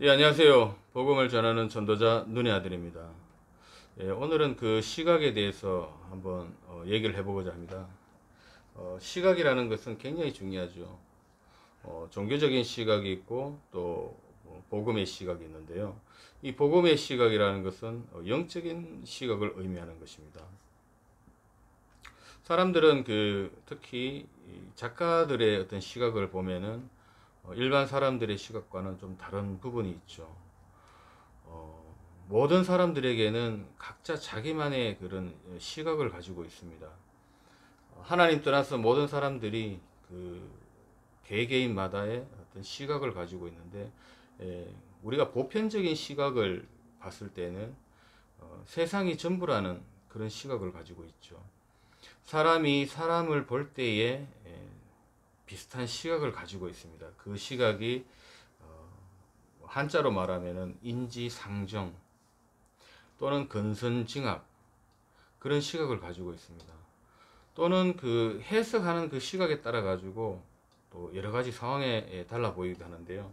예, 안녕하세요. 복음을 전하는 전도자 눈의 아들입니다. 예, 오늘은 그 시각에 대해서 한번 얘기를 해보고자 합니다. 시각이라는 것은 굉장히 중요하죠. 종교적인 시각이 있고 또 복음의 시각이 있는데요. 이 복음의 시각이라는 것은 영적인 시각을 의미하는 것입니다. 사람들은 특히 작가들의 어떤 시각을 보면은 일반 사람들의 시각과는 좀 다른 부분이 있죠. 모든 사람들에게는 각자 자기만의 그런 시각을 가지고 있습니다. 하나님 떠나서 모든 사람들이 그 개개인마다의 어떤 시각을 가지고 있는데, 우리가 보편적인 시각을 봤을 때는 세상이 전부라는 그런 시각을 가지고 있죠. 사람이 사람을 볼 때에 비슷한 시각을 가지고 있습니다. 그 시각이 한자로 말하면은 인지상정 또는 근선징악, 그런 시각을 가지고 있습니다. 또는 그 해석하는 그 시각에 따라 가지고 또 여러 가지 상황에 달라 보이기도 하는데요.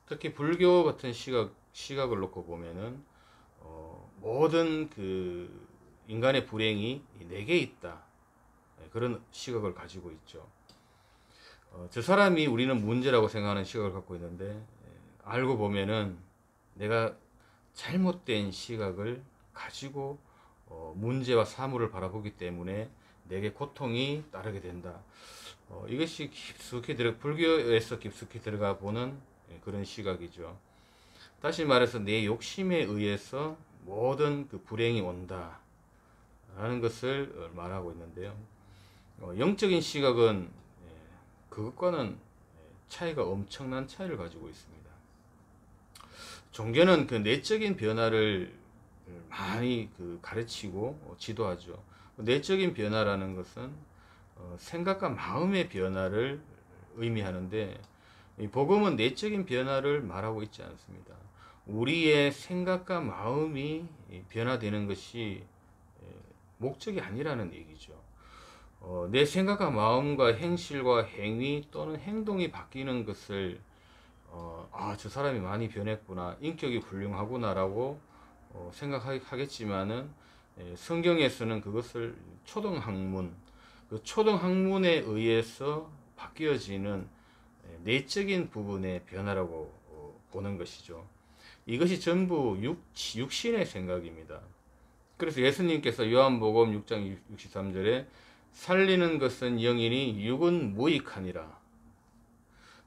특히 불교 같은 시각을 놓고 보면은 모든 그 인간의 불행이 내게 있다, 그런 시각을 가지고 있죠. 저 사람이 우리는 문제라고 생각하는 시각을 갖고 있는데, 알고 보면은 내가 잘못된 시각을 가지고 문제와 사물을 바라보기 때문에 내게 고통이 따르게 된다. 이것이 불교에서 깊숙이 들어가 보는 그런 시각이죠. 다시 말해서 내 욕심에 의해서 모든 그 불행이 온다 라는 것을 말하고 있는데요. 영적인 시각은 그것과는 차이가, 엄청난 차이를 가지고 있습니다. 종교는 그 내적인 변화를 많이 가르치고 지도하죠. 내적인 변화라는 것은 생각과 마음의 변화를 의미하는데, 이 복음은 내적인 변화를 말하고 있지 않습니다. 우리의 생각과 마음이 변화되는 것이 목적이 아니라는 얘기죠. 내 생각과 마음과 행실과 행위 또는 행동이 바뀌는 것을 저 사람이 많이 변했구나, 인격이 훌륭하구나라고 생각하겠지만은, 성경에서는 그것을 초등학문, 그 초등학문에 의해서 바뀌어지는 내적인 부분의 변화라고 보는 것이죠. 이것이 전부 육신의 생각입니다. 그래서 예수님께서 요한복음 6장 63절에 살리는 것은 영이니 육은 무익하니라.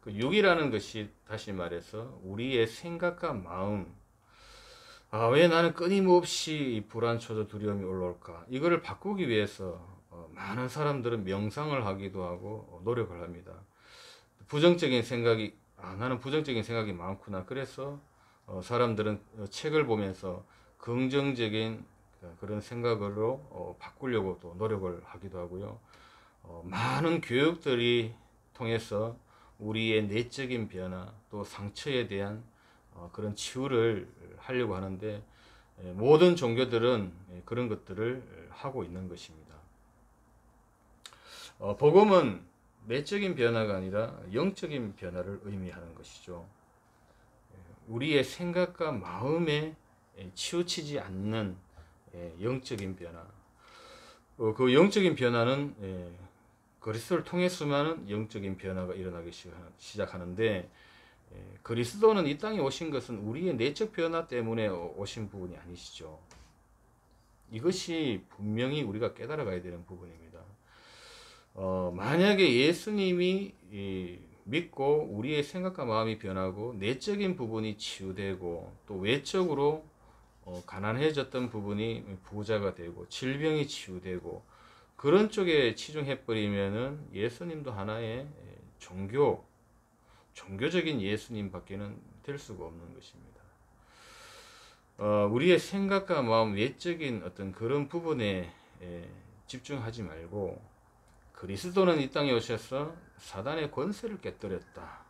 그 육이라는 것이 다시 말해서 우리의 생각과 마음, 왜 나는 끊임없이 불안초조 두려움이 올라올까? 이거를 바꾸기 위해서 많은 사람들은 명상을 하기도 하고 노력을 합니다. 부정적인 생각이, 나는 부정적인 생각이 많구나. 그래서 사람들은 책을 보면서 긍정적인 그런 생각으로 바꾸려고 또 노력을 하기도 하고요. 많은 교육들이 통해서 우리의 내적인 변화, 또 상처에 대한 그런 치유를 하려고 하는데, 모든 종교들은 그런 것들을 하고 있는 것입니다. 복음은 내적인 변화가 아니라 영적인 변화를 의미하는 것이죠. 우리의 생각과 마음에 치우치지 않는 영적인 변화. 그 영적인 변화는 그리스도를 통해서만 영적인 변화가 일어나기 시작하는데, 그리스도는 이 땅에 오신 것은 우리의 내적 변화 때문에 오신 부분이 아니시죠. 이것이 분명히 우리가 깨달아 가야 되는 부분입니다. 만약에 예수님이 믿고 우리의 생각과 마음이 변하고 내적인 부분이 치유되고 또 외적으로 가난해졌던 부분이 부자가 되고 질병이 치유되고 그런 쪽에 치중해버리면은 예수님도 하나의 종교적인 예수님밖에는 될 수가 없는 것입니다. 우리의 생각과 마음, 외적인 어떤 그런 부분에 집중하지 말고, 그리스도는 이 땅에 오셔서 사단의 권세를 깨뜨렸다,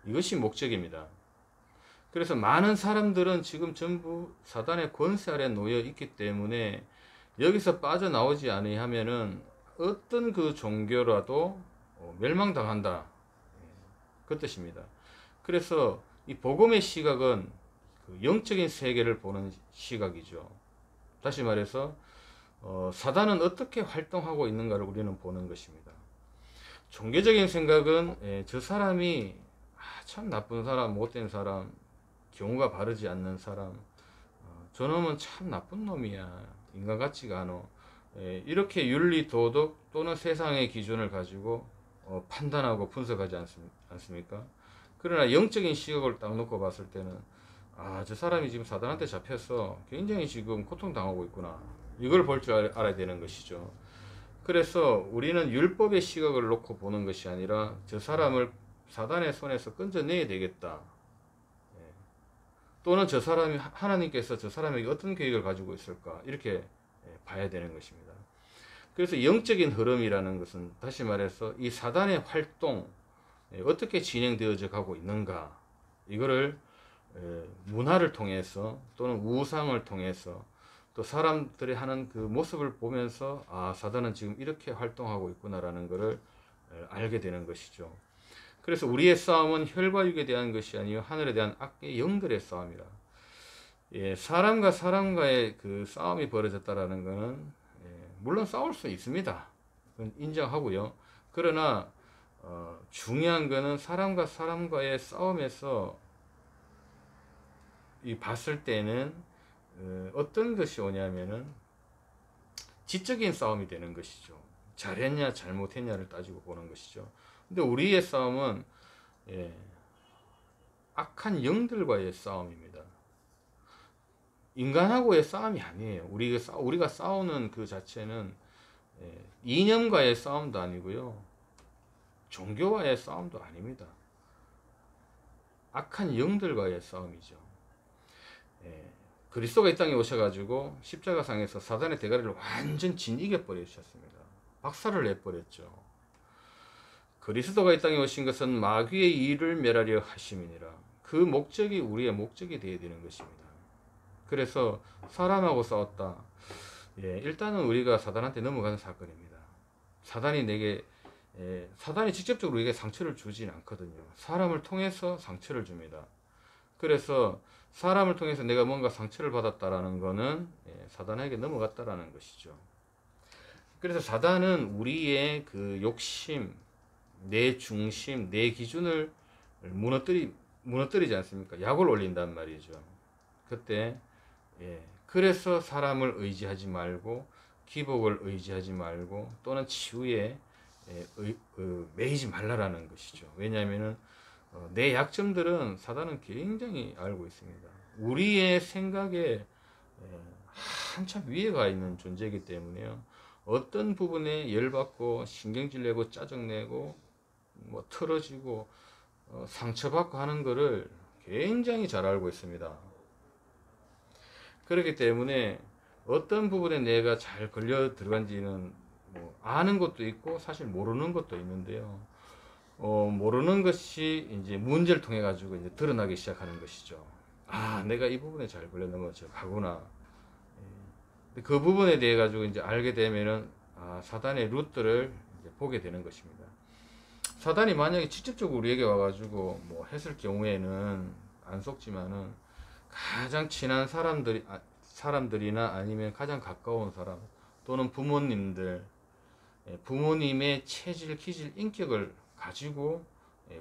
이것이 목적입니다. 그래서 많은 사람들은 지금 전부 사단의 권세 아래 놓여 있기 때문에 여기서 빠져나오지 아니하면은 어떤 그 종교라도 멸망당한다, 그 뜻입니다. 그래서 이 복음의 시각은 그 영적인 세계를 보는 시각이죠. 다시 말해서 사단은 어떻게 활동하고 있는가를 우리는 보는 것입니다. 종교적인 생각은 저 사람이 참 나쁜 사람, 못된 사람, 경우가 바르지 않는 사람, 저놈은 참 나쁜 놈이야, 인간 같지가 않아, 이렇게 윤리, 도덕 또는 세상의 기준을 가지고 판단하고 분석하지 않습니까? 그러나 영적인 시각을 딱 놓고 봤을 때는 저 사람이 지금 사단한테 잡혀서 굉장히 지금 고통당하고 있구나, 이걸 볼 줄 알아야 되는 것이죠. 그래서 우리는 율법의 시각을 놓고 보는 것이 아니라 저 사람을 사단의 손에서 건져내야 되겠다, 또는 저 사람이, 하나님께서 저 사람에게 어떤 계획을 가지고 있을까, 이렇게 봐야 되는 것입니다. 그래서 영적인 흐름이라는 것은 다시 말해서 이 사단의 활동 어떻게 진행되어져 가고 있는가, 이거를 문화를 통해서 또는 우상을 통해서 또 사람들이 하는 그 모습을 보면서 사단은 지금 이렇게 활동하고 있구나라는 것을 알게 되는 것이죠. 그래서 우리의 싸움은 혈과 육에 대한 것이 아니요 하늘에 대한 악의 영들의 싸움이라. 사람과 사람과의 그 싸움이 벌어졌다라는 것은 물론 싸울 수 있습니다. 그건 인정하고요. 그러나 중요한 것은 사람과 사람과의 싸움에서 봤을 때는 어떤 것이 오냐면은 지적인 싸움이 되는 것이죠. 잘했냐 잘못했냐를 따지고 보는 것이죠. 근데 우리의 싸움은 악한 영들과의 싸움입니다. 인간하고의 싸움이 아니에요. 우리가 싸우는 그 자체는 이념과의 싸움도 아니고요, 종교와의 싸움도 아닙니다. 악한 영들과의 싸움이죠. 그리스도가 이 땅에 오셔가지고 십자가상에서 사단의 대가리를 완전 진이겨 버리셨습니다. 박살을 내버렸죠. 그리스도가 이 땅에 오신 것은 마귀의 일을 멸하려 하심이니라. 그 목적이 우리의 목적이 되어야 되는 것입니다. 그래서 사람하고 싸웠다. 일단은 우리가 사단한테 넘어가는 사건입니다. 사단이 직접적으로 우리에게 상처를 주진 않거든요. 사람을 통해서 상처를 줍니다. 그래서 사람을 통해서 내가 뭔가 상처를 받았다라는 것은 사단에게 넘어갔다라는 것이죠. 그래서 사단은 우리의 그 욕심, 내 중심, 내 기준을 무너뜨리지 않습니까? 약을 올린단 말이죠. 그때 그래서 사람을 의지하지 말고 기복을 의지하지 말고 또는 치유에 매이지 말라라는 것이죠. 왜냐하면은 내 약점들은 사단은 굉장히 알고 있습니다. 우리의 생각에 한참 위에 가 있는 존재이기 때문에요. 어떤 부분에 열받고 신경질 내고 짜증내고 뭐 틀어지고 상처받고 하는 것을 굉장히 잘 알고 있습니다. 그렇기 때문에 어떤 부분에 내가 잘 걸려 들어간지는 아는 것도 있고 사실 모르는 것도 있는데요. 모르는 것이 이제 문제를 통해 가지고 이제 드러나기 시작하는 것이죠. 내가 이 부분에 잘 걸려 넘어져 가구나. 그 부분에 대해 가지고 이제 알게 되면은 사단의 루트를 이제 보게 되는 것입니다. 사단이 만약에 직접적으로 우리에게 와가지고 뭐 했을 경우에는 안 속지만은 가장 친한 사람들이나 아니면 가장 가까운 사람 또는 부모님들, 부모님의 체질, 기질, 인격을 가지고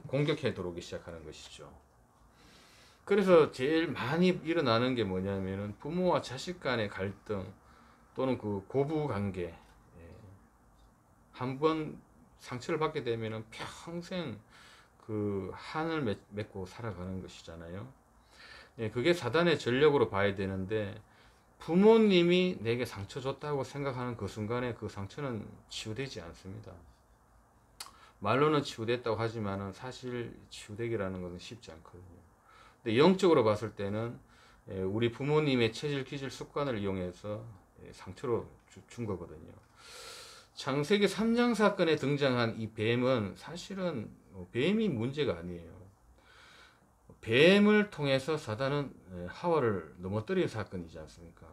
공격해 들어오기 시작하는 것이죠. 그래서 제일 많이 일어나는 게 뭐냐면은 부모와 자식 간의 갈등 또는 그 고부 관계, 한번 상처를 받게 되면은 평생 그 한을 맺고 살아가는 것이잖아요. 그게 사단의 전력으로 봐야 되는데 부모님이 내게 상처 줬다고 생각하는 그 순간에 그 상처는 치유되지 않습니다. 말로는 치유됐다고 하지만은 사실 치유되기라는 것은 쉽지 않거든요. 근데 영적으로 봤을 때는 우리 부모님의 체질, 기질, 습관을 이용해서 상처로 준 거거든요. 창세기 3장 사건에 등장한 이 뱀은 사실은 뱀이 문제가 아니에요. 뱀을 통해서 사단은 하와를 넘어뜨린 사건이지 않습니까?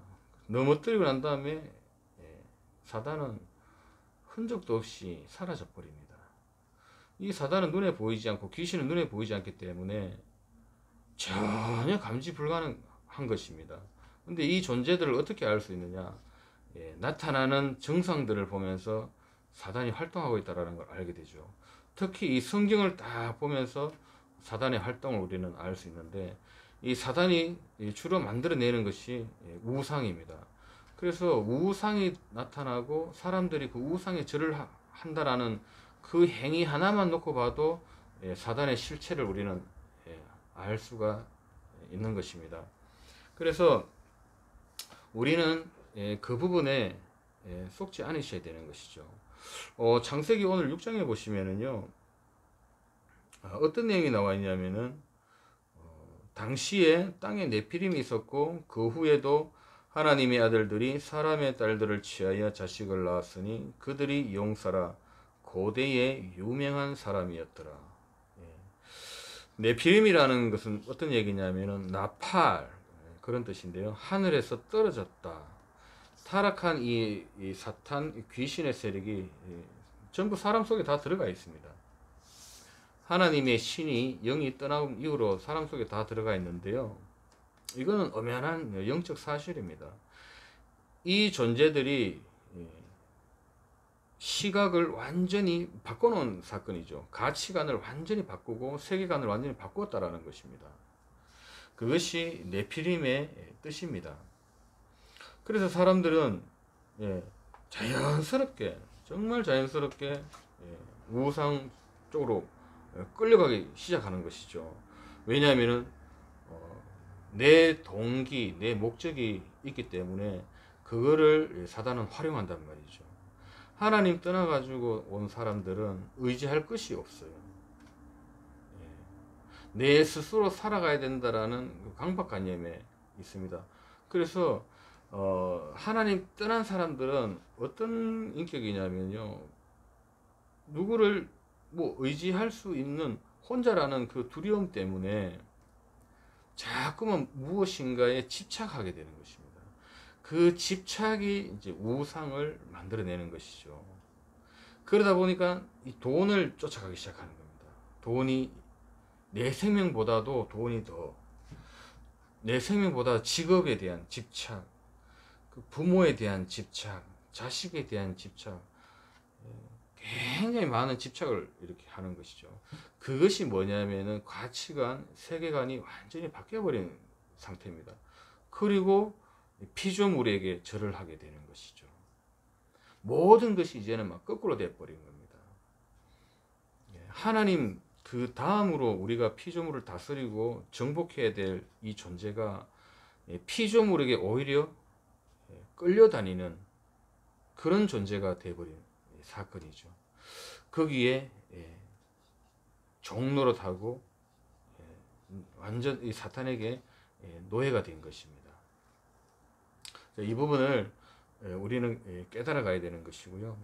넘어뜨리고 난 다음에 사단은 흔적도 없이 사라져 버립니다. 이 사단은 눈에 보이지 않고 귀신은 눈에 보이지 않기 때문에 전혀 감지 불가능한 것입니다. 근데 이 존재들을 어떻게 알 수 있느냐? 나타나는 증상들을 보면서 사단이 활동하고 있다는 걸 알게 되죠. 특히 이 성경을 딱 보면서 사단의 활동을 우리는 알 수 있는데, 이 사단이 주로 만들어내는 것이 우상입니다. 그래서 우상이 나타나고 사람들이 그 우상에 절을 한다라는 그 행위 하나만 놓고 봐도 사단의 실체를 우리는 알 수가 있는 것입니다. 그래서 우리는 그 부분에 속지 않으셔야 되는 것이죠. 창세기 오늘 6장에 보시면은요, 어떤 내용이 나와 있냐면은, 당시에 땅에 네피림이 있었고 그 후에도 하나님의 아들들이 사람의 딸들을 취하여 자식을 낳았으니 그들이 용사라 고대의 유명한 사람이었더라. 네피림이라는 것은 어떤 얘기냐면은 나팔, 그런 뜻인데요. 하늘에서 떨어졌다. 타락한 이 사탄 귀신의 세력이 전부 사람 속에 다 들어가 있습니다. 하나님의 신이 영이 떠나온 이후로 사람 속에 다 들어가 있는데요. 이거는 엄연한 영적 사실입니다. 이 존재들이 시각을 완전히 바꿔놓은 사건이죠. 가치관을 완전히 바꾸고 세계관을 완전히 바꾸었다라는 것입니다. 그것이 네피림의 뜻입니다. 그래서 사람들은 자연스럽게, 정말 자연스럽게 우상 쪽으로 끌려가기 시작하는 것이죠. 왜냐하면은 내 동기, 내 목적이 있기 때문에 그거를 사단은 활용한단 말이죠. 하나님 떠나가지고 온 사람들은 의지할 것이 없어요. 내 스스로 살아가야 된다라는 강박관념에 있습니다. 그래서 하나님 떠난 사람들은 어떤 인격이냐면요, 누구를 뭐 의지할 수 있는 혼자라는 그 두려움 때문에 자꾸만 무엇인가에 집착하게 되는 것입니다. 그 집착이 이제 우상을 만들어내는 것이죠. 그러다 보니까 이 돈을 쫓아가기 시작하는 겁니다. 돈이 내 생명보다도 돈이 더, 내 생명보다 직업에 대한 집착, 그 부모에 대한 집착, 자식에 대한 집착, 굉장히 많은 집착을 이렇게 하는 것이죠. 그것이 뭐냐면은 가치관, 세계관이 완전히 바뀌어버린 상태입니다. 그리고 피조물에게 절을 하게 되는 것이죠. 모든 것이 이제는 막 거꾸로 돼버린 겁니다. 하나님 그 다음으로 우리가 피조물을 다스리고 정복해야 될 이 존재가 피조물에게 오히려 끌려다니는 그런 존재가 되어버린 사건이죠. 거기에 종노릇하고 완전 이 사탄에게 노예가 된 것입니다. 이 부분을 우리는 깨달아 가야 되는 것이고요.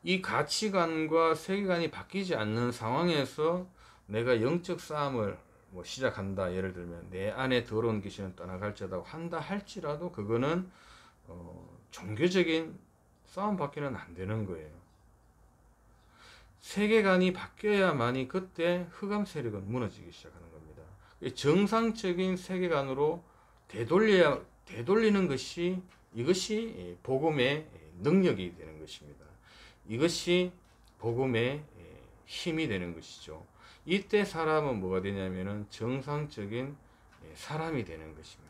이 가치관과 세계관이 바뀌지 않는 상황에서 내가 영적 싸움을 뭐 시작한다, 예를 들면 내 안에 더러운 귀신은 떠나갈지어다 한다 할지라도 그거는 종교적인 싸움밖에는 안 되는 거예요. 세계관이 바뀌어야만이 그때 흑암 세력은 무너지기 시작하는 겁니다. 정상적인 세계관으로 되돌리는 것이, 이것이 복음의 능력이 되는 것입니다. 이것이 복음의 힘이 되는 것이죠. 이때 사람은 뭐가 되냐면은 정상적인 사람이 되는 것입니다.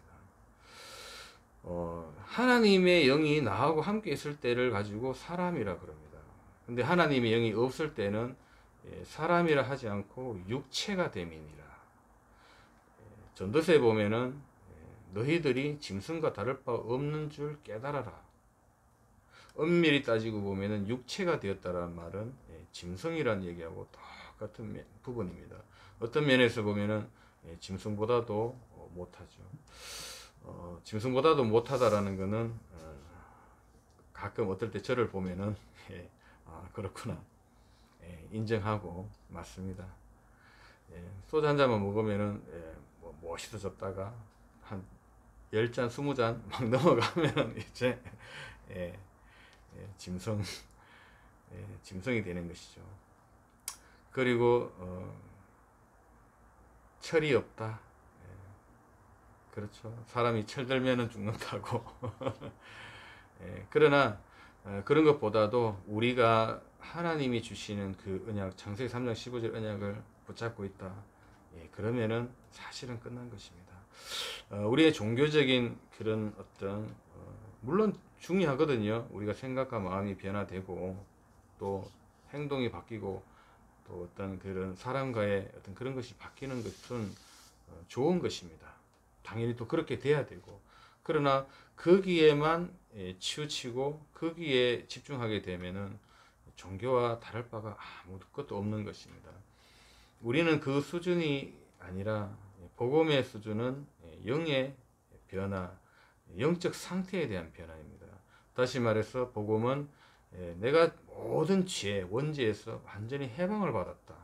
하나님의 영이 나하고 함께 있을 때를 가지고 사람이라 그럽니다. 근데 하나님의 영이 없을 때는 사람이라 하지 않고 육체가 됨이니라. 전도서에 보면은 너희들이 짐승과 다를 바 없는 줄 깨달아라. 엄밀히 따지고 보면은 육체가 되었다라는 말은 짐승이라는 얘기하고 똑같은 부분입니다. 어떤 면에서 보면은 짐승보다도 못하죠. 짐승보다도 못하다라는 것은 가끔 어떨 때 저를 보면은 그렇구나 인정하고 맞습니다. 소주 한 잔만 먹으면은 뭐 멋있어졌다가 한 10잔 20잔 막 넘어가면은 이제 짐승이 되는 것이죠. 그리고 철이 없다. 그렇죠. 사람이 철들면은 죽는다고. 그러나 그런 것보다도 우리가 하나님이 주시는 그 언약, 창세기 3장 15절 언약을 붙잡고 있다. 그러면은 사실은 끝난 것입니다. 우리의 종교적인 그런 어떤 물론 중요하거든요. 우리가 생각과 마음이 변화되고 또 행동이 바뀌고 또 어떤 그런 사람과의 어떤 그런 것이 바뀌는 것은 좋은 것입니다. 당연히 또 그렇게 돼야 되고, 그러나 거기에만 치우치고 거기에 집중하게 되면은 종교와 다를 바가 아무것도 없는 것입니다. 우리는 그 수준이 아니라 복음의 수준은 영의 변화, 영적 상태에 대한 변화입니다. 다시 말해서 복음은 내가 모든 죄, 원죄에서 완전히 해방을 받았다.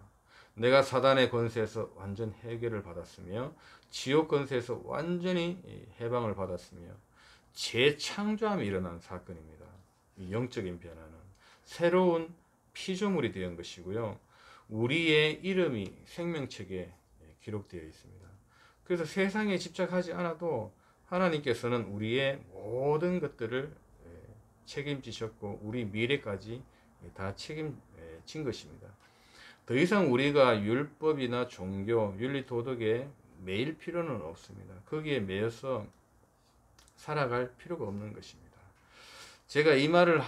내가 사단의 권세에서 완전 해결을 받았으며 지옥 권세에서 완전히 해방을 받았으며 재창조함이 일어난 사건입니다. 이 영적인 변화는 새로운 피조물이 된 것이고요. 우리의 이름이 생명책에 기록되어 있습니다. 그래서 세상에 집착하지 않아도 하나님께서는 우리의 모든 것들을 책임지셨고 우리 미래까지 다 책임진 것입니다. 더 이상 우리가 율법이나 종교, 윤리, 도덕에 매일 필요는 없습니다. 거기에 매여서 살아갈 필요가 없는 것입니다. 제가 이 말을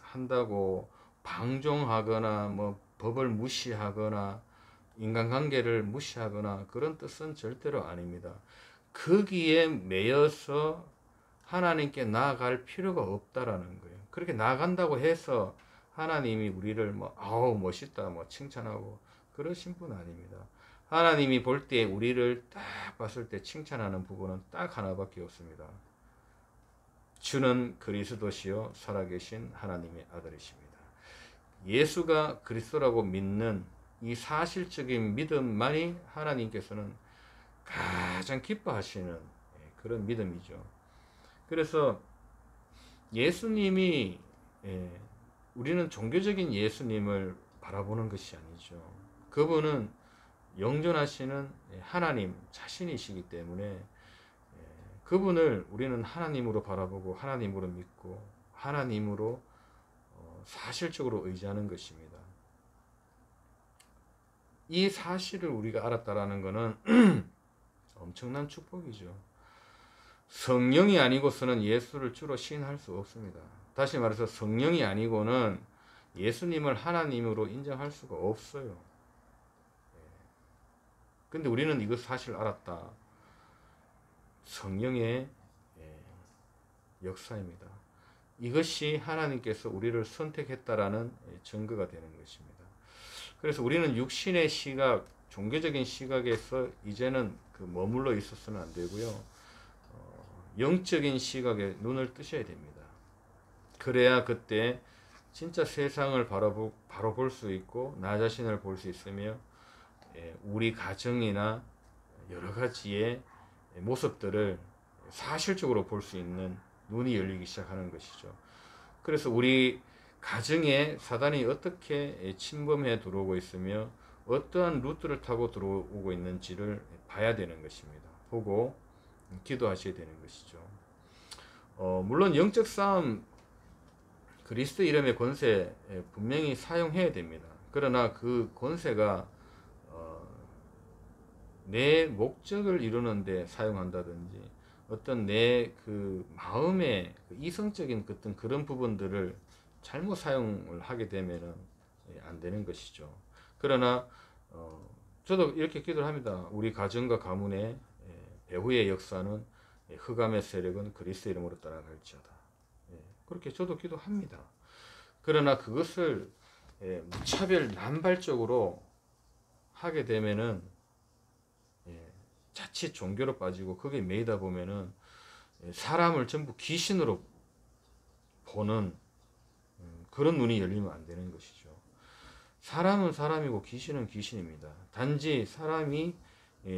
한다고 방종하거나 뭐 법을 무시하거나 인간관계를 무시하거나 그런 뜻은 절대로 아닙니다. 거기에 매여서 하나님께 나아갈 필요가 없다라는 거예요. 그렇게 나아간다고 해서 하나님이 우리를 뭐 아우 멋있다 뭐 칭찬하고 그러신 분 아닙니다. 하나님이 볼 때 우리를 딱 봤을 때 칭찬하는 부분은 딱 하나밖에 없습니다. 주는 그리스도시요 살아계신 하나님의 아들이십니다. 예수가 그리스도라고 믿는 이 사실적인 믿음만이 하나님께서는 가장 기뻐하시는 그런 믿음이죠. 그래서 예수님이 우리는 종교적인 예수님을 바라보는 것이 아니죠. 그분은 영존하시는 하나님 자신이시기 때문에 그분을 우리는 하나님으로 바라보고 하나님으로 믿고 하나님으로 사실적으로 의지하는 것입니다. 이 사실을 우리가 알았다라는 것은 엄청난 축복이죠. 성령이 아니고서는 예수를 주로 시인할 수 없습니다. 다시 말해서 성령이 아니고는 예수님을 하나님으로 인정할 수가 없어요. 근데 우리는 이것 사실 알았다. 성령의 역사입니다. 이것이 하나님께서 우리를 선택했다라는 증거가 되는 것입니다. 그래서 우리는 육신의 시각, 종교적인 시각에서 이제는 머물러 있어서는 안 되고요. 영적인 시각에 눈을 뜨셔야 됩니다. 그래야 그때 진짜 세상을 바로 볼 수 있고 나 자신을 볼 수 있으며 우리 가정이나 여러 가지의 모습들을 사실적으로 볼 수 있는 눈이 열리기 시작하는 것이죠. 그래서 우리 가정에 사단이 어떻게 침범해 들어오고 있으며 어떠한 루트를 타고 들어오고 있는지를 봐야 되는 것입니다. 보고 기도하셔야 되는 것이죠. 물론 영적 싸움, 그리스도 이름의 권세 분명히 사용해야 됩니다. 그러나 그 권세가 내 목적을 이루는데 사용한다든지 어떤 내 그 마음의 이성적인 어떤 그런 부분들을 잘못 사용을 하게 되면은 안 되는 것이죠. 그러나 저도 이렇게 기도를 합니다. 우리 가정과 가문의 배후의 역사는 흑암의 세력은 그리스도 이름으로 떠나갈지어다. 그렇게 저도 기도합니다. 그러나 그것을 무차별 남발적으로 하게 되면은 자칫 종교로 빠지고 거기에 매이다 보면은 사람을 전부 귀신으로 보는 그런 눈이 열리면 안 되는 것이죠. 사람은 사람이고 귀신은 귀신입니다. 단지 사람이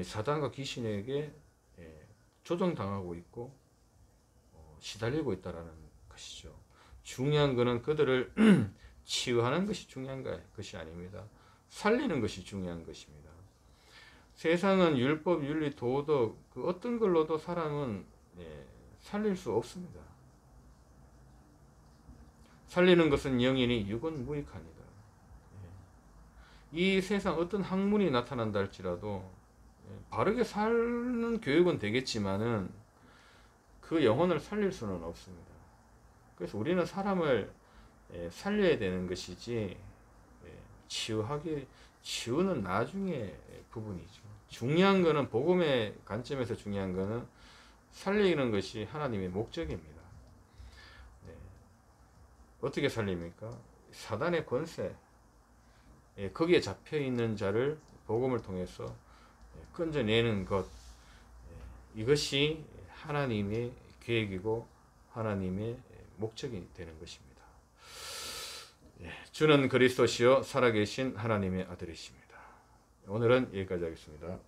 사단과 귀신에게 조종당하고 있고 시달리고 있다라는 것이죠. 중요한 것은 그들을 치유하는 것이 중요한 것이 아닙니다. 살리는 것이 중요한 것입니다. 세상은 율법, 윤리, 도덕 그 어떤 걸로도 사람은 살릴 수 없습니다. 살리는 것은 영이니 육은 무익하니라. 이 세상 어떤 학문이 나타난다 할지라도 바르게 사는 교육은 되겠지만은 그 영혼을 살릴 수는 없습니다. 그래서 우리는 사람을 살려야 되는 것이지 치유는 나중에 부분이죠. 중요한 거는 복음의 관점에서 중요한 거는 살리는 것이 하나님의 목적입니다. 어떻게 살립니까? 사단의 권세, 거기에 잡혀 있는 자를 복음을 통해서 건져내는 것, 이것이 하나님의 계획이고 하나님의 목적이 되는 것입니다. 주는 그리스도시요 살아계신 하나님의 아들이십니다. 오늘은 여기까지 하겠습니다.